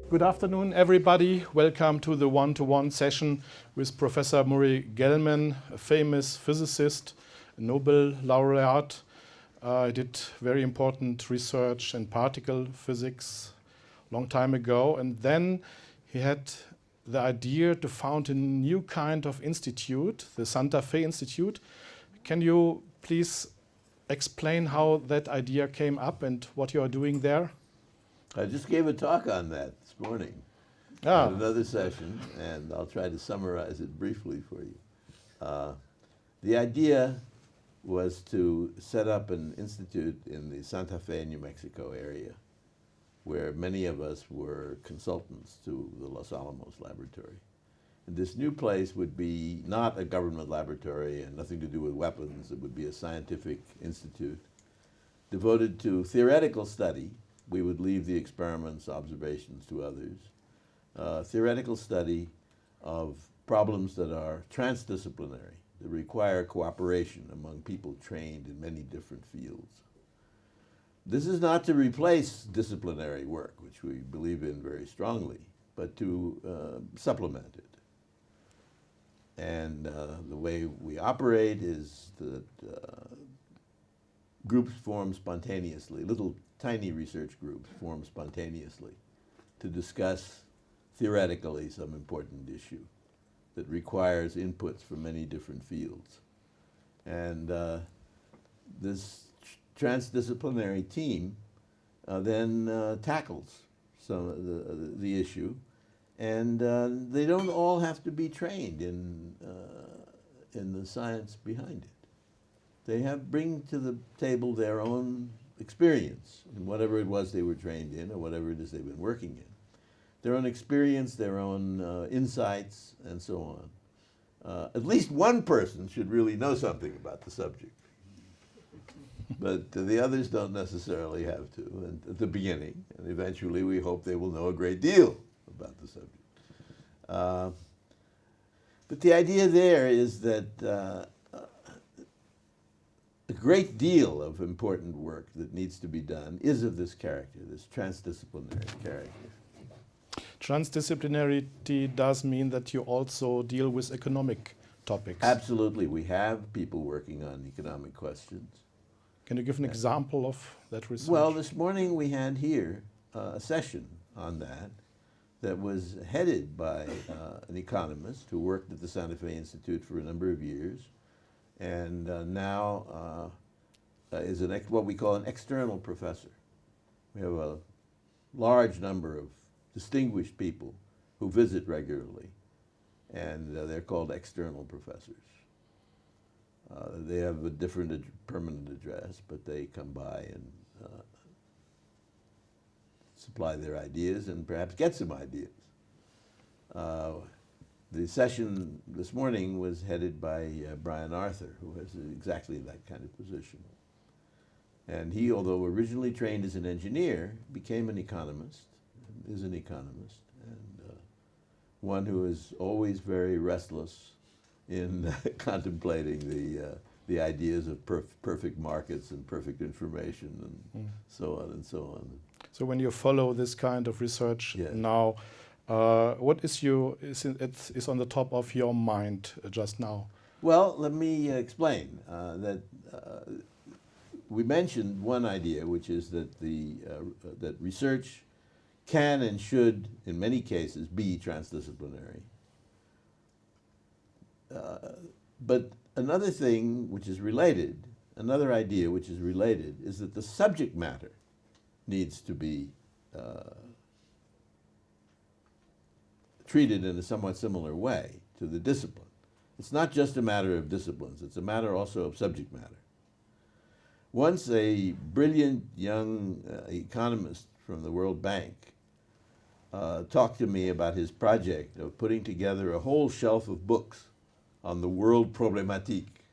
Good afternoon, everybody. Welcome to the one-to-one session with Professor Murray Gell-Mann, a famous physicist, a Nobel laureate. He did very important research in particle physics a long time ago. And then he had the idea to found a new kind of institute, the Santa Fe Institute. Can you please explain how that idea came up and what you are doing there? I just gave a talk on that this morning at another session, and I'll try to summarize it briefly for you. The idea was to set up an institute in the Santa Fe, New Mexico area, where many of us were consultants to the Los Alamos laboratory. And this new place would be not a government laboratory and nothing to do with weapons. It would be a scientific institute devoted to theoretical study. We would leave the experiments, observations to others. Theoretical study of problems that are transdisciplinary, that require cooperation among people trained in many different fields. This is not to replace disciplinary work, which we believe in very strongly, but to supplement it. And the way we operate is that groups form spontaneously, little tiny research groups form spontaneously to discuss theoretically some important issue that requires inputs from many different fields. And this transdisciplinary team then tackles some of the issue, and they don't all have to be trained in the science behind it. They bring to the table their own experience in whatever it was they were trained in or whatever it is they've been working in. Their own experience, their own insights, and so on. At least one person should really know something about the subject. But the others don't necessarily have to at the beginning, and eventually we hope they will know a great deal about the subject. But the idea there is that a great deal of important work that needs to be done is of this character, this transdisciplinary character. Transdisciplinarity does mean that you also deal with economic topics. Absolutely. We have people working on economic questions. Can you give an example of that research? Well, this morning we had here a session on that was headed by an economist who worked at the Santa Fe Institute for a number of years, and now is what we call an external professor. We have a large number of distinguished people who visit regularly, and they're called external professors. They have a different permanent address, but they come by and supply their ideas and perhaps get some ideas. The session this morning was headed by Brian Arthur, who has exactly that kind of position. And he, although originally trained as an engineer, became an economist, is an economist, and one who is always very restless in contemplating the ideas of perfect markets and perfect information and so on and so on. So when you follow this kind of research now, what is on the top of your mind just now? Well, let me explain that we mentioned one idea, which is that that research can and should, in many cases, be transdisciplinary. But another thing which is related, another idea which is related, is that the subject matter needs to be treated in a somewhat similar way to the discipline. It's not just a matter of disciplines, it's a matter also of subject matter. Once a brilliant young economist from the World Bank talked to me about his project of putting together a whole shelf of books on the world problématique.